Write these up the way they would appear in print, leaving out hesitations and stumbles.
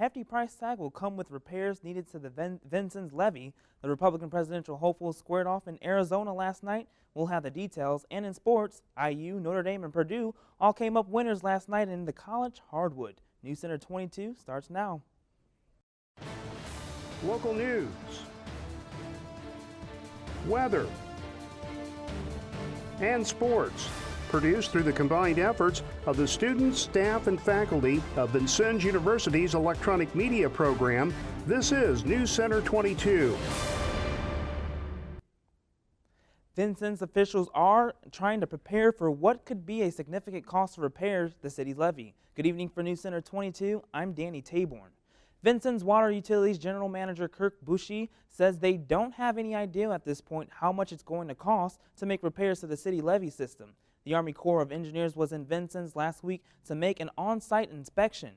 hefty price tag will come with repairs needed to the Vincennes levee. The Republican presidential hopeful squared off in Arizona last night. We'll have the details. And in sports, IU, Notre Dame, and Purdue all came up winners last night in the college hardwood. News Center 22 starts now. Local news, weather, and sports. Produced through the combined efforts of the students, staff, and faculty of Vincennes University's electronic media program, this is News Center 22. Vincennes officials are trying to prepare for what could be a significant cost to repair the city's levee. Good evening for News Center 22. I'm Danny Taborn. Vincennes Water Utilities General Manager Kirk Bushy says they don't have any idea at this point how much it's going to cost to make repairs to the city levee system. The Army Corps of Engineers was in Vincennes last week to make an on-site inspection.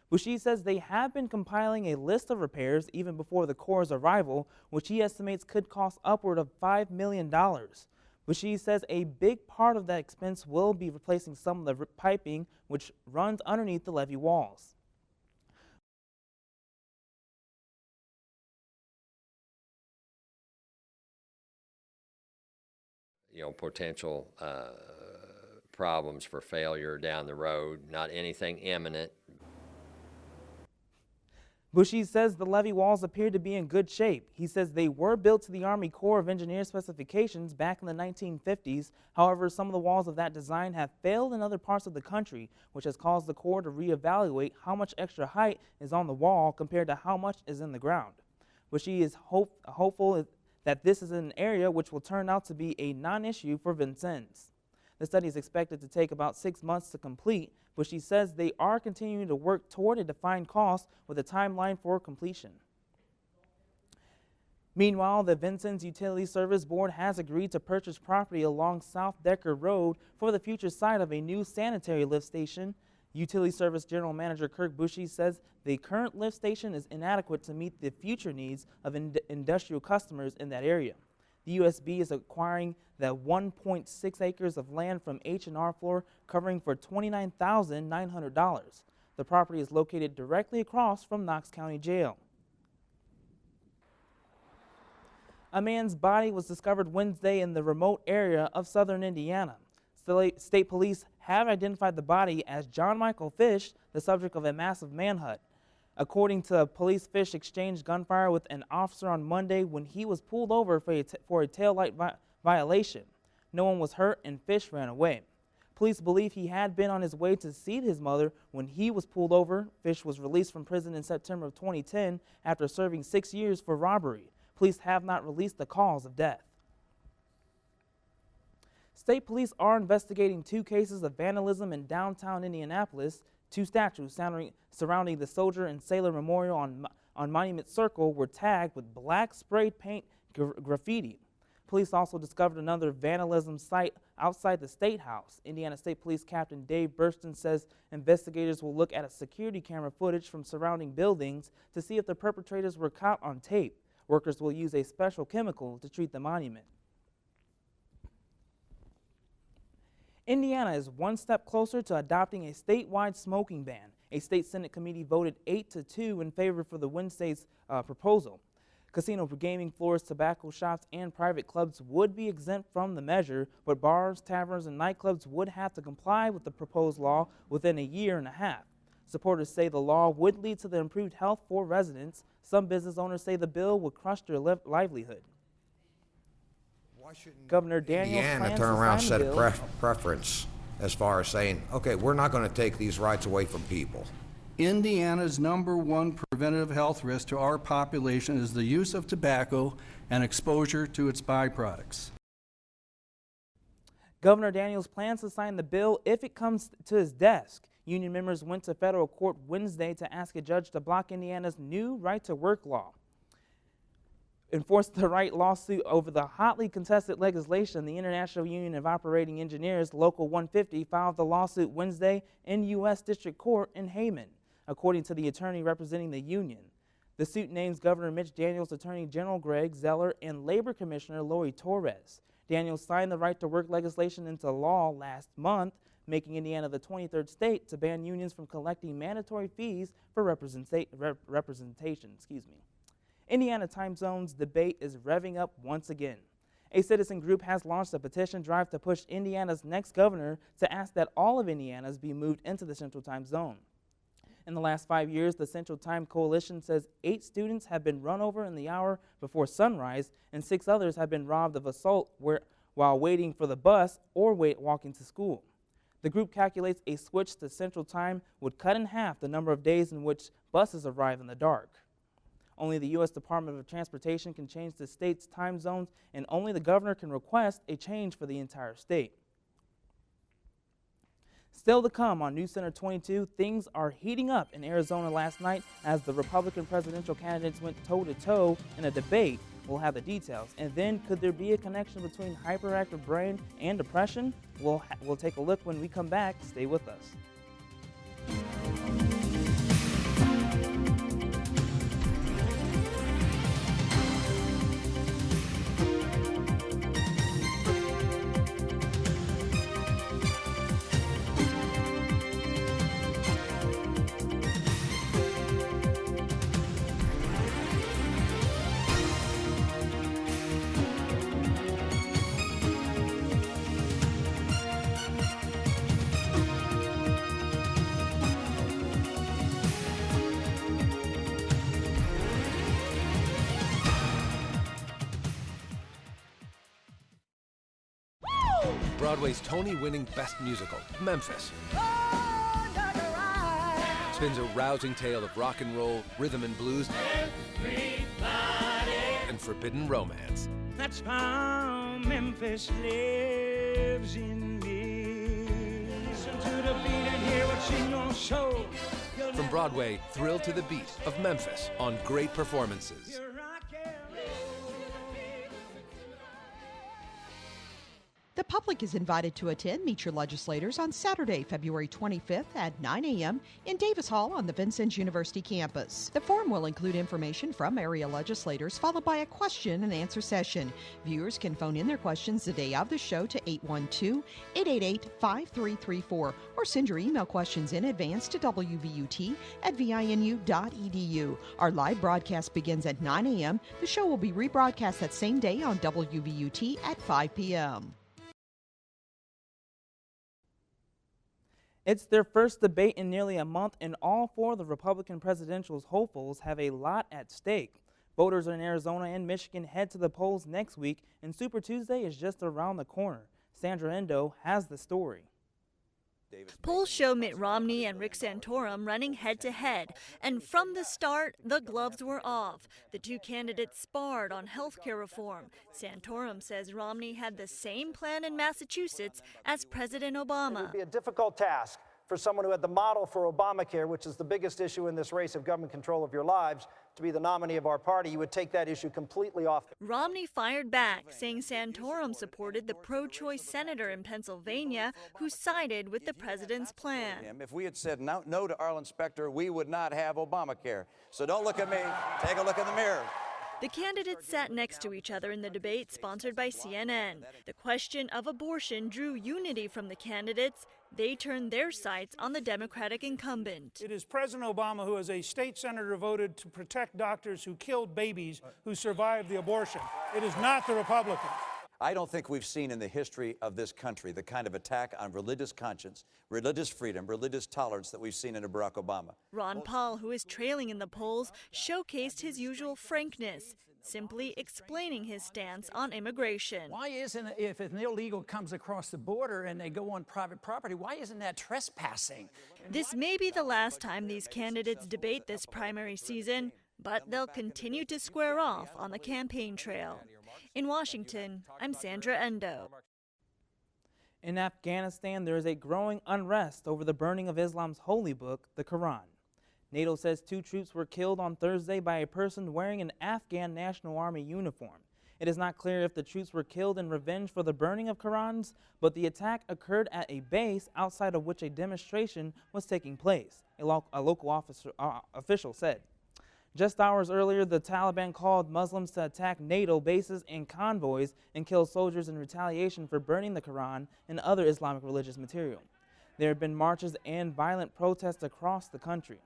Bushy says they have been compiling a list of repairs even before the Corps' arrival, which he estimates could cost upward of $5 million. Bushy says a big part of that expense will be replacing some of the piping which runs underneath the levee walls. Potential problems for failure down the road, not anything imminent. Bushy says the levee walls appear to be in good shape. He says they were built to the Army Corps of Engineers specifications back in the 1950s. However, some of the walls of that design have failed in other parts of the country, which has caused the Corps to reevaluate how much extra height is on the wall compared to how much is in the ground. Bushy is hopeful that this is an area which will turn out to be a non-issue for Vincennes. The study is expected to take about 6 months to complete, but she says they are continuing to work toward a defined cost with a timeline for completion. Meanwhile, the Vincennes Utility Service Board has agreed to purchase property along South Decker Road for the future site of a new sanitary lift station. Utility Service General Manager Kirk Bushy says the current lift station is inadequate to meet the future needs of industrial customers in that area. The USB is acquiring the 1.6 acres of land from H&R Floor, covering for $29,900. The property is located directly across from Knox County Jail. A man's body was discovered Wednesday in the remote area of southern Indiana. State police have identified the body as John Michael Fish, the subject of a massive manhunt. According to police, Fish exchanged gunfire with an officer on Monday when he was pulled over for a taillight violation. No one was hurt and Fish ran away. Police believe he had been on his way to see his mother when he was pulled over. Fish was released from prison in September of 2010 after serving 6 years for robbery. Police have not released the cause of death. State police are investigating 2 cases of vandalism in downtown Indianapolis. 2 statues surrounding the Soldier and Sailor Memorial on Monument Circle were tagged with black spray paint graffiti. Police also discovered another vandalism site outside the State House. Indiana State Police Captain Dave Burston says investigators will look at a security camera footage from surrounding buildings to see if the perpetrators were caught on tape. Workers will use a special chemical to treat the monument. Indiana is one step closer to adopting a statewide smoking ban. A state Senate committee voted 8-2 in favor for the Wednesday's proposal. Casino, gaming floors, tobacco shops, and private clubs would be exempt from the measure, but bars, taverns, and nightclubs would have to comply with the proposed law within a year and a half. Supporters say the law would lead to the improved health for residents. Some business owners say the bill would crush their livelihood. Governor Daniels Indiana turn around and set a preference as far as saying, okay, we're not going to take these rights away from people. Indiana's #1 preventative health risk to our population is the use of tobacco and exposure to its byproducts. Governor Daniels plans to sign the bill if it comes to his desk. Union members went to federal court Wednesday to ask a judge to block Indiana's new right-to-work law. Enforce the right lawsuit over the hotly contested legislation. The International Union of Operating Engineers, Local 150, filed the lawsuit Wednesday in U.S. District Court in Hammond, according to the attorney representing the union. The suit names Governor Mitch Daniels, Attorney General Greg Zeller, and Labor Commissioner Lori Torres. Daniels signed the right-to-work legislation into law last month. making Indiana the 23rd state to ban unions from collecting mandatory fees for representation. Indiana time zones debate is revving up once again. A citizen group has launched a petition drive to push Indiana's next governor to ask that all of Indiana's be moved into the Central Time Zone. In the last 5 years, the Central Time Coalition says 8 students have been run over in the hour before sunrise, and 6 others have been robbed of assault while waiting for the bus or walking to school. The group calculates a switch to Central Time would cut in half the number of days in which buses arrive in the dark. Only the U.S. Department of Transportation can change the state's time zones, and only the governor can request a change for the entire state. Still to come on News Center 22, things are heating up in Arizona last night as the Republican presidential candidates went toe-to-toe in a debate. We'll have the details. And then, could there be a connection between hyperactive brain and depression? We'll take a look when we come back. Stay with us. Broadway's Tony-winning Best Musical, Memphis, spins a rousing tale of rock and roll, rhythm and blues, and forbidden romance. That's how Memphis lives in me. Listen to the beat and hear what she gonna show. From Broadway, thrill to the beat of Memphis on great performances. The public is invited to attend Meet Your Legislators on Saturday, February 25th at 9 a.m. in Davis Hall on the Vincennes University campus. The forum will include information from area legislators, followed by a question and answer session. Viewers can phone in their questions the day of the show to 812-888-5334 or send your email questions in advance to wvut@vinu.edu. Our live broadcast begins at 9 a.m. The show will be rebroadcast that same day on WVUT at 5 p.m. It's their first debate in nearly a month, and all 4 of the Republican presidential hopefuls have a lot at stake. Voters in Arizona and Michigan head to the polls next week, and Super Tuesday is just around the corner. Sandra Endo has the story. Polls show Mitt Romney and Rick Santorum running head-to-head, and from the start, the gloves were off. The 2 candidates sparred on health care reform. Santorum says Romney had the same plan in Massachusetts as President Obama. It would be a difficult task for someone who had the model for Obamacare, which is the biggest issue in this race of government control of your lives, to be the nominee of our party. You would take that issue completely off. Romney fired back, saying Santorum supported the pro-choice senator in Pennsylvania who sided with the president's plan. If we had said no to Arlen Specter, we would not have Obamacare. So don't look at me, take a look in the mirror. The candidates sat next to each other in the debate sponsored by CNN. The question of abortion drew unity from the candidates. They turned their sights on the Democratic incumbent. It is President Obama who, as a state senator, voted to protect doctors who killed babies who survived the abortion. It is not the Republicans. I don't think we've seen in the history of this country the kind of attack on religious conscience, religious freedom, religious tolerance that we've seen under Barack Obama. Ron Paul, who is trailing in the polls, showcased his usual frankness, simply explaining his stance on immigration. Why isn't, if an illegal comes across the border and they go on private property, why isn't that trespassing? This may be the last time these candidates debate this primary season, but they'll continue to square off on the campaign trail. In Washington, I'm Sandra Endo. In Afghanistan, there is a growing unrest over the burning of Islam's holy book, the Quran. NATO says 2 troops were killed on Thursday by a person wearing an Afghan National Army uniform. It is not clear if the troops were killed in revenge for the burning of Qurans, but the attack occurred at a base outside of which a demonstration was taking place, a local official said. Just hours earlier, the Taliban called Muslims to attack NATO bases and convoys and kill soldiers in retaliation for burning the Quran and other Islamic religious material. There have been marches and violent protests across the country.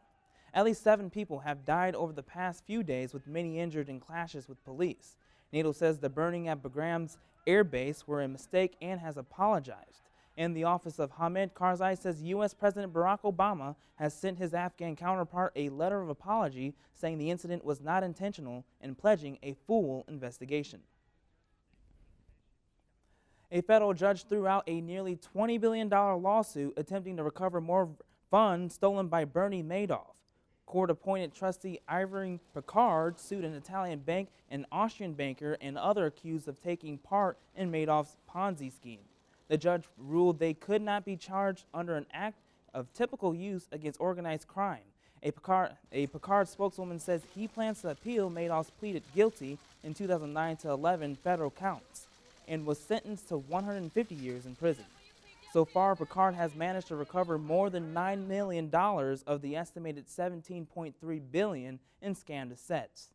At least 7 people have died over the past few days, with many injured in clashes with police. NATO says the burning at Bagram's air base were a mistake and has apologized. And the office of Hamid Karzai says U.S. President Barack Obama has sent his Afghan counterpart a letter of apology, saying the incident was not intentional and pledging a full investigation. A federal judge threw out a nearly $20 billion lawsuit attempting to recover more funds stolen by Bernie Madoff. Court-appointed trustee Irving Picard sued an Italian bank, an Austrian banker, and other accused of taking part in Madoff's Ponzi scheme. The judge ruled they could not be charged under an act of typical use against organized crime. A Picard spokeswoman says he plans to appeal Madoff's pleaded guilty in 2009 to 11 federal counts and was sentenced to 150 years in prison. So far, Picard has managed to recover more than $9 million of the estimated $17.3 billion in scammed assets.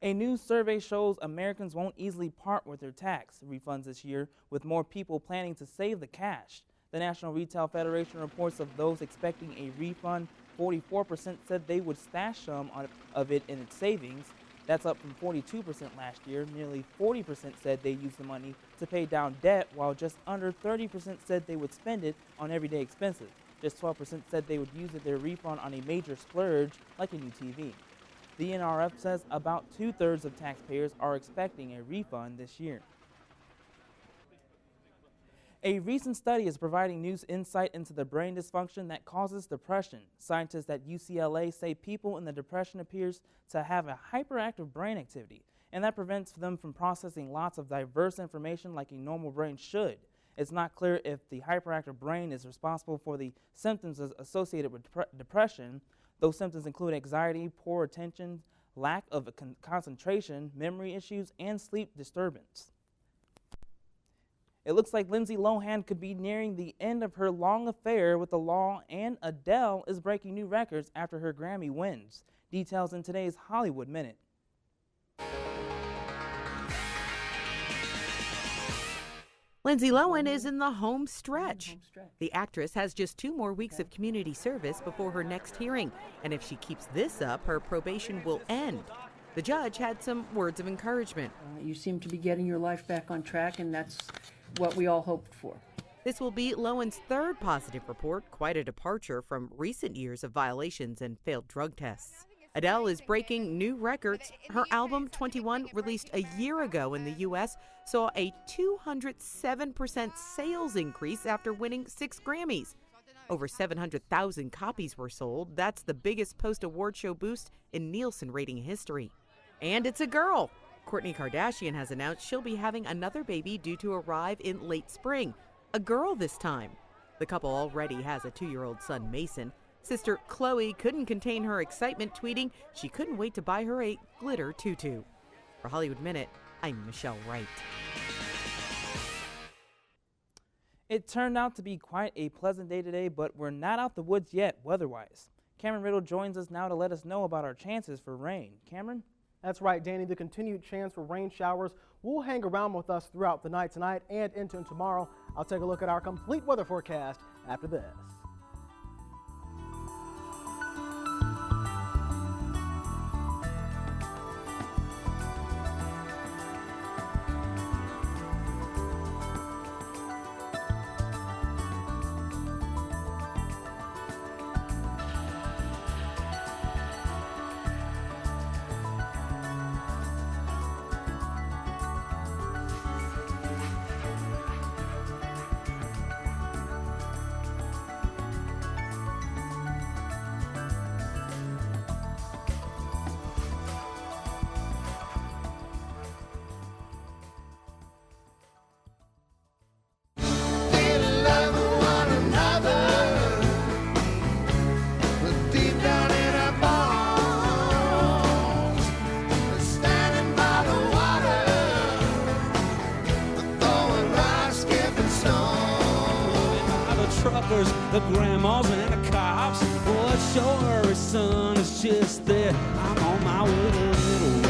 A new survey shows Americans won't easily part with their tax refunds this year, with more people planning to save the cash. The National Retail Federation reports of those expecting a refund, 44% said they would stash some of it in its savings. That's up from 42% last year. Nearly 40% said they used the money to pay down debt, while just under 30% said they would spend it on everyday expenses. Just 12% said they would use their refund on a major splurge like a new TV. The NRF says about 2/3 of taxpayers are expecting a refund this year. A recent study is providing new insight into the brain dysfunction that causes depression. Scientists at UCLA say people in the depression appears to have a hyperactive brain activity, and that prevents them from processing lots of diverse information like a normal brain should. It's not clear if the hyperactive brain is responsible for the symptoms associated with depression. Those symptoms include anxiety, poor attention, lack of concentration, memory issues, and sleep disturbance. It looks like Lindsay Lohan could be nearing the end of her long affair with the law, and Adele is breaking new records after her Grammy wins. Details in today's Hollywood Minute. Lindsay Lohan is in the home stretch. The actress has just 2 more weeks of community service before her next hearing, and if she keeps this up, her probation will end. The judge had some words of encouragement. You seem to be getting your life back on track, and that's what we all hoped for. This will be Lohan's 3rd positive report, quite a departure from recent years of violations and failed drug tests. Adele is breaking new records. Her album 21, released a year ago in the U.S., saw a 207% sales increase after winning 6 Grammys. Over 700,000 copies were sold. That's the biggest post-award show boost in Nielsen rating history. And it's a girl. Kourtney Kardashian has announced she'll be having another baby due to arrive in late spring. A girl this time. The couple already has a 2-year-old son, Mason. Sister Khloe couldn't contain her excitement, tweeting she couldn't wait to buy her a glitter tutu. For Hollywood Minute, I'm Michelle Wright. It turned out to be quite a pleasant day today, but we're not out the woods yet weather-wise. Cameron Riddle joins us now to let us know about our chances for rain. Cameron? That's right, Danny. The continued chance for rain showers will hang around with us throughout the night tonight and into tomorrow. I'll take a look at our complete weather forecast after this. The grandmas and the cops. Boy, sure, son is just that I'm on my way to Little